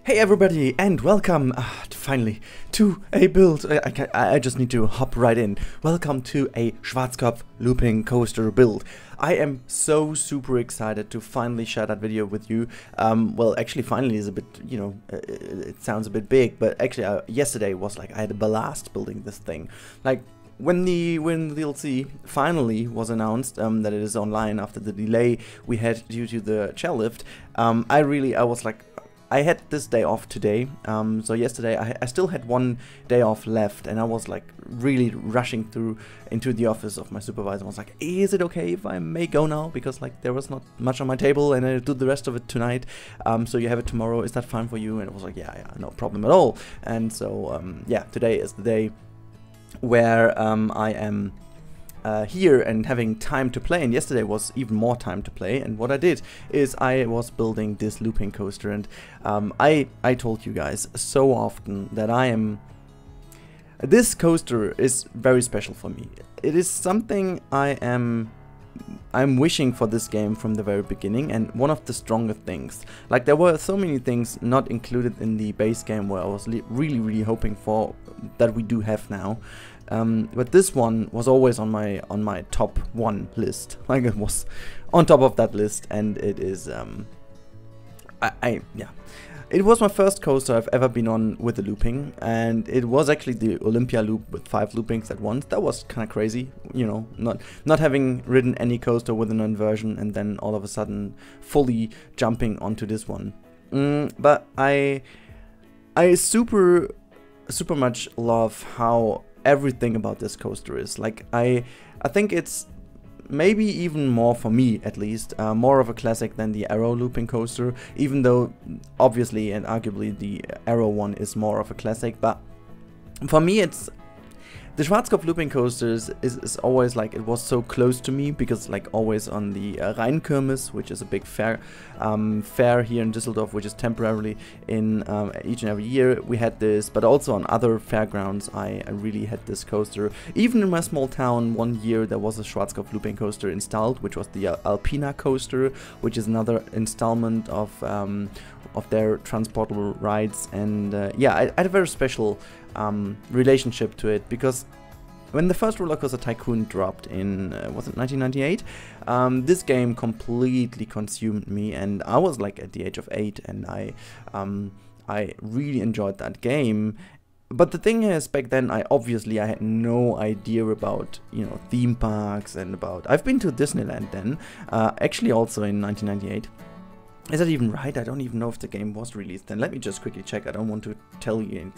Hey everybody, and welcome finally to a build. I just need to hop right in. Welcome to a Schwarzkopf Looping Coaster build. I am so super excited to finally share that video with you. Well, actually finally is a bit, it sounds a bit big, but actually yesterday was like I had a blast building this thing. Like when the DLC finally was announced that it is online after the delay we had due to the chairlift, I was like, I had this day off today, so yesterday I still had one day off left, and I was like really rushing into the office of my supervisor. I was like, is it okay if I may go now? Because like there was not much on my table and I'll do the rest of it tonight, so you have it tomorrow, is that fine for you? And I was like, yeah, no problem at all. And so yeah, today is the day where I am here and having time to play, and yesterday was even more time to play. And what I did is I was building this looping coaster, and I told you guys so often that this coaster is very special for me. It is something I'm wishing for this game from the very beginning, and one of the strongest things. Like there were so many things not included in the base game where I was really hoping for that we do have now. But this one was always on my top one list. Like it was on top of that list, and it is yeah. It was my first coaster I've ever been on with the looping, and it was actually the Olympia loop with 5 loopings at once. That was kind of crazy, you know, not having ridden any coaster with an inversion and then all of a sudden fully jumping onto this one. But I super much love how everything about this coaster is. Like I think it's maybe even more, for me at least, more of a classic than the Arrow looping coaster, even though obviously and arguably the Arrow one is more of a classic. But for me, it's the Schwarzkopf Looping Coasters is always like, it was so close to me because like always on the Rennkamel, which is a big fair here in Düsseldorf, which is temporarily in each and every year we had this, but also on other fairgrounds I really had this coaster. Even in my small town, one year there was a Schwarzkopf Looping Coaster installed, which was the Alpina coaster, which is another installment of their transportable rides. And yeah, I had a very special relationship to it, because when the first Roller Coaster Tycoon dropped in, was it 1998? This game completely consumed me, and I was like at the age of 8, and I really enjoyed that game. But the thing is, back then I had no idea about, you know, theme parks and about... I've been to Disneyland then, actually also in 1998. Is that even right? I don't even know if the game was released then. Let me just quickly check. I don't want to tell you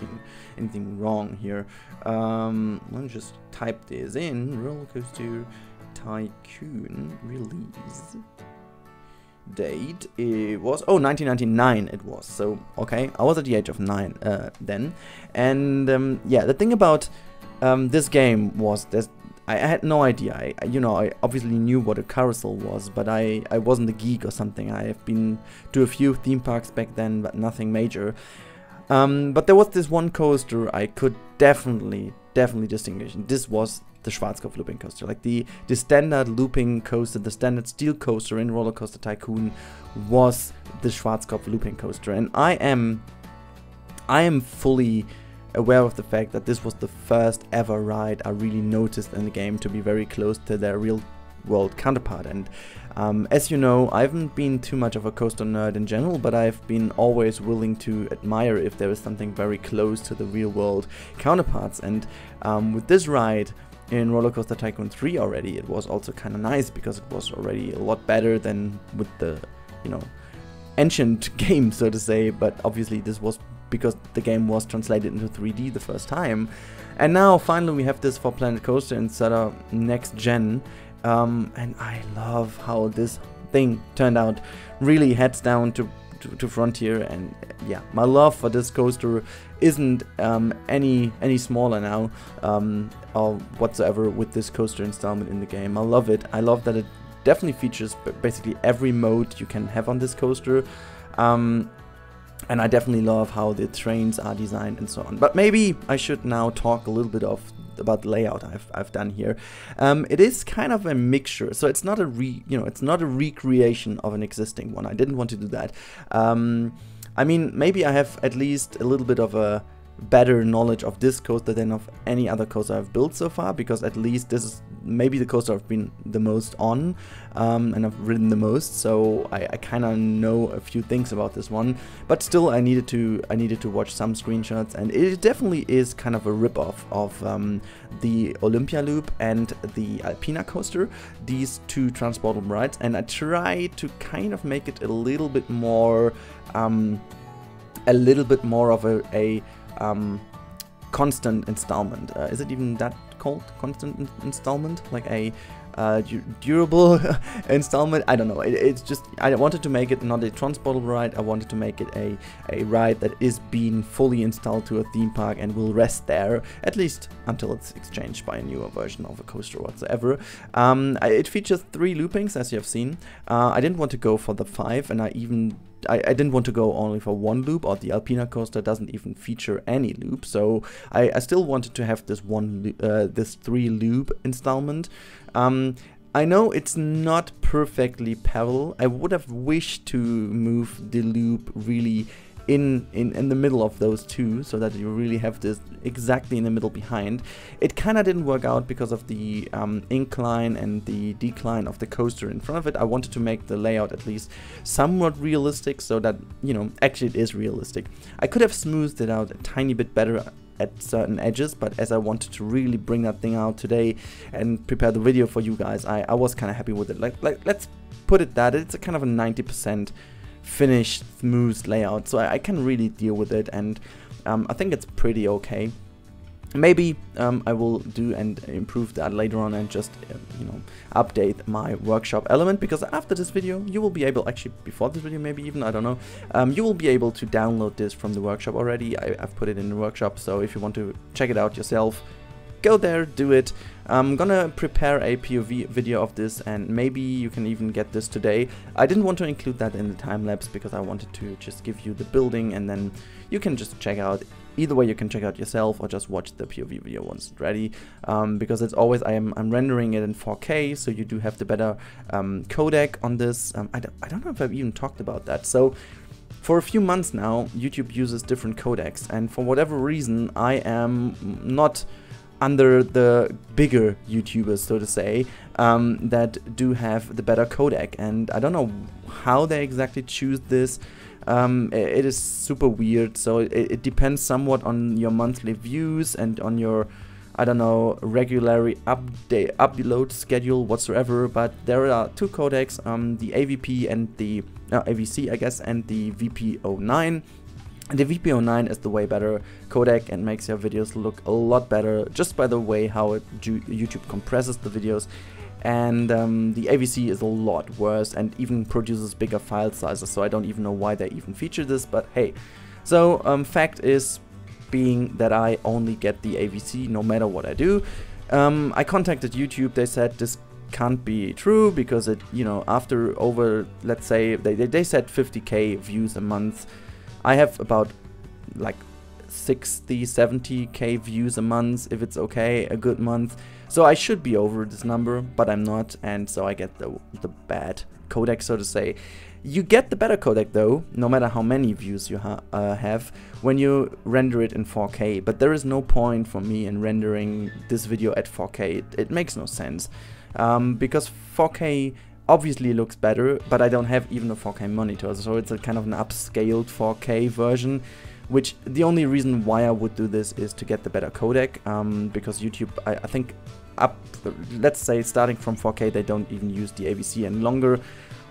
anything wrong here. Let me just type this in. Roller Coaster Tycoon release date. It was 1999. It was, so okay. I was at the age of 9 then, and yeah. The thing about this game was I had no idea. I obviously knew what a carousel was, but I wasn't a geek or something. I have been to a few theme parks back then, but nothing major. But there was this one coaster I could definitely distinguish, and this was the Schwarzkopf Looping Coaster. Like the standard looping coaster, the standard steel coaster in Roller Coaster Tycoon was the Schwarzkopf Looping Coaster, and I am fully aware of the fact that this was the first ever ride I really noticed in the game to be very close to their real world counterpart. And as you know, I haven't been too much of a coaster nerd in general, but I've been always willing to admire if there is something very close to the real world counterparts. And with this ride in Roller Coaster Tycoon 3 already, it was also kind of nice because it was already a lot better than with the, you know, ancient game, so to say. But obviously this was because the game was translated into 3D the first time. And now finally we have this for Planet Coaster instead of next gen, and I love how this thing turned out. Really heads down to Frontier, and yeah, my love for this coaster isn't any smaller now or whatsoever with this coaster installment in the game. I love it. I love that it definitely features basically every mode you can have on this coaster. And I definitely love how the trains are designed and so on. But maybe I should now talk a little bit about the layout I've done here. It is kind of a mixture, so it's not a recreation of an existing one. I didn't want to do that. I mean, maybe I have at least a little bit of a better knowledge of this coaster than of any other coaster I've built so far, because at least this is maybe the coaster I've been the most on, and I've ridden the most, so I kind of know a few things about this one. But still, I needed to watch some screenshots, and it definitely is kind of a rip-off of the Olympia Loop and the Alpina coaster, these two transportable rides, and I tried to kind of make it a little bit more of a constant installment. Is it even that called constant installment? Like a durable installment? I don't know. It's just, I wanted to make it not a transportable ride. I wanted to make it a ride that is being fully installed to a theme park and will rest there, at least until it's exchanged by a newer version of a coaster whatsoever. It features 3 loopings, as you have seen. I didn't want to go for the 5, and I didn't want to go only for 1 loop, or the Alpina coaster doesn't even feature any loop, so I still wanted to have this 3 loop installment. I know it's not perfectly parallel. I would have wished to move the loop really in the middle of those two, so that you really have this exactly in the middle behind. It kind of didn't work out because of the incline and the decline of the coaster in front of it. I wanted to make the layout at least somewhat realistic, so that, you know, actually it is realistic. I could have smoothed it out a tiny bit better at certain edges, but as I wanted to really bring that thing out today and prepare the video for you guys, I was kind of happy with it. Like let's put it that it's a kind of a 90% finished, smooth layout, so I can really deal with it, and I think it's pretty okay. Maybe I will do and improve that later on, and just you know, update my workshop element, because after this video you will be able, actually before this video maybe even, I don't know, you will be able to download this from the workshop already. I've put it in the workshop, so if you want to check it out yourself, go there, do it. I'm gonna prepare a POV video of this, and maybe you can even get this today. I didn't want to include that in the time-lapse because I wanted to just give you the building, and then you can just check out. Either way, you can check out yourself or just watch the POV video once it's ready, because it's always, I'm rendering it in 4K, so you do have the better codec on this. I don't know if I've even talked about that. So for a few months now, YouTube uses different codecs, and for whatever reason, I am not under the bigger YouTubers, so to say, that do have the better codec, and I don't know how they exactly choose this. It is super weird, so it depends somewhat on your monthly views and on your, I don't know, regularly upload schedule whatsoever. But there are 2 codecs, the AVP and the AVC, I guess, and the VP09. The VP09 is the way better codec and makes your videos look a lot better just by the way how YouTube compresses the videos. And the AVC is a lot worse and even produces bigger file sizes, so I don't even know why they even feature this, but hey. So fact is being that I only get the AVC no matter what I do. I contacted YouTube. They said this can't be true because it, you know, after over, let's say they said 50k views a month. I have about like 60-70k views a month, if it's okay, a good month. So I should be over this number, but I'm not, and so I get the bad codec, so to say. You get the better codec though, no matter how many views you have, when you render it in 4K, but there is no point for me in rendering this video at 4K. It makes no sense, because 4K obviously looks better, but I don't have even a 4K monitor, so it's a kind of an upscaled 4K version, which the only reason why I would do this is to get the better codec, because YouTube, I think let's say starting from 4K, they don't even use the AVC any longer,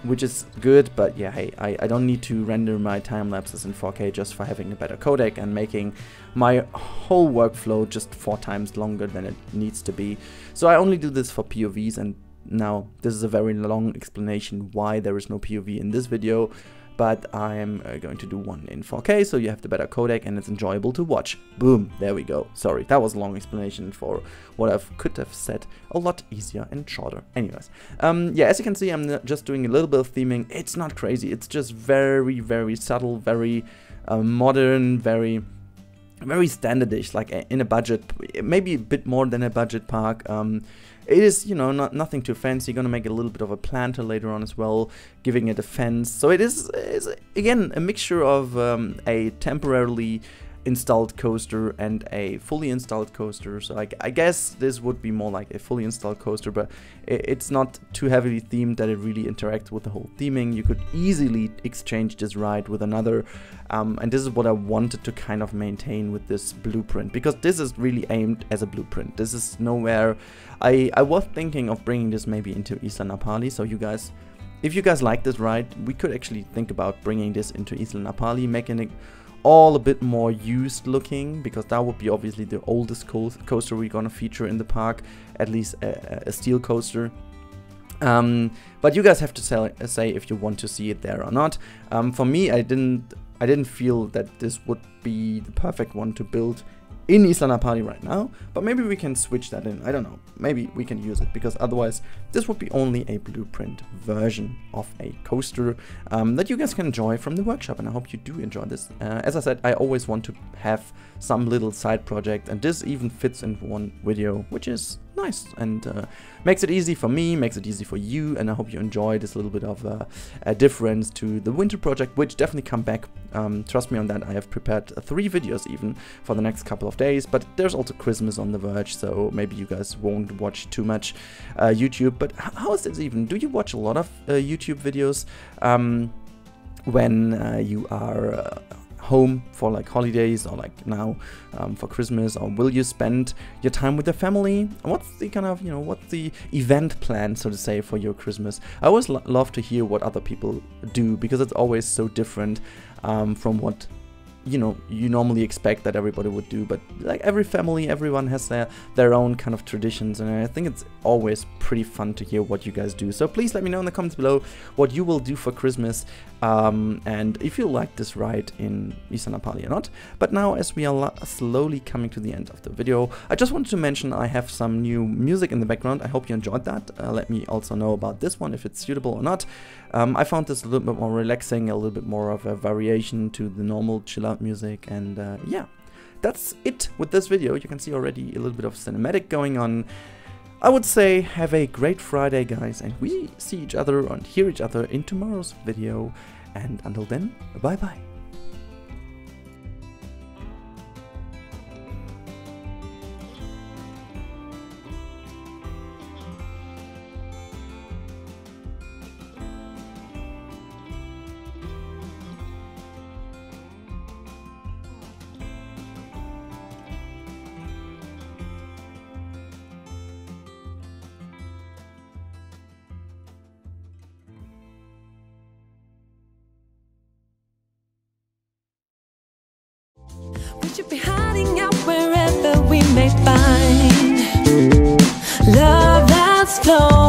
which is good, but yeah, hey, I don't need to render my time lapses in 4K just for having a better codec and making my whole workflow just 4 times longer than it needs to be. So I only do this for POVs, and now this is a very long explanation why there is no POV in this video, but I am going to do one in 4K, so you have the better codec and it's enjoyable to watch. Boom, there we go. Sorry, that was a long explanation for what I could have said a lot easier and shorter. Anyways, yeah, as you can see, I'm just doing a little bit of theming. It's not crazy, it's just very, very subtle, very modern, very standardish, like in a budget, maybe a bit more than a budget park. it is, you know, nothing too fancy. You're gonna make a little bit of a planter later on as well, giving it a fence. So it is again a mixture of a temporarily installed coaster and a fully installed coaster. So I guess this would be more like a fully installed coaster, but it's not too heavily themed that it really interacts with the whole theming. You could easily exchange this ride with another, and this is what I wanted to kind of maintain with this blueprint, because this is really aimed as a blueprint. This is nowhere. I was thinking of bringing this maybe into Isla Napali, so you guys, if you guys like this ride, we could actually think about bringing this into Isla Napali, making it all a bit more used looking, because that would be obviously the oldest coaster we're gonna feature in the park, at least a steel coaster. But you guys have to say if you want to see it there or not. For me, I didn't feel that this would be the perfect one to build in Isla Napali right now, but maybe we can switch that in. I don't know, maybe we can use it, because otherwise this would be only a blueprint version of a coaster that you guys can enjoy from the workshop, and I hope you do enjoy this. As I said, I always want to have some little side project, and this even fits in one video, which is nice, and makes it easy for me, makes it easy for you, and I hope you enjoy this little bit of a difference to the winter project, which definitely come back. Trust me on that. I have prepared 3 videos even for the next couple of days, but there's also Christmas on the verge, so maybe you guys won't watch too much YouTube. But how is this even? Do you watch a lot of YouTube videos when you are home for like holidays, or like now for Christmas, or will you spend your time with your family? What's the kind of, you know, what's the event plan, so to say, for your Christmas? I always love to hear what other people do, because it's always so different from what, you know, you normally expect that everybody would do. But like every family, everyone has their own kind of traditions, and I think it's always pretty fun to hear what you guys do. So please let me know in the comments below what you will do for Christmas, and if you like this ride in Isla Napali or not. But now, as we are slowly coming to the end of the video, I just wanted to mention I have some new music in the background. I hope you enjoyed that. Let me also know about this one, if it's suitable or not. I found this a little bit more relaxing, a little bit more of a variation to the normal chill out music, and yeah, that's it with this video. You can see already a little bit of cinematic going on. I would say have a great Friday, guys, and we see each other and hear each other in tomorrow's video, and until then, bye bye. We should be hiding out wherever we may find love that's flowing.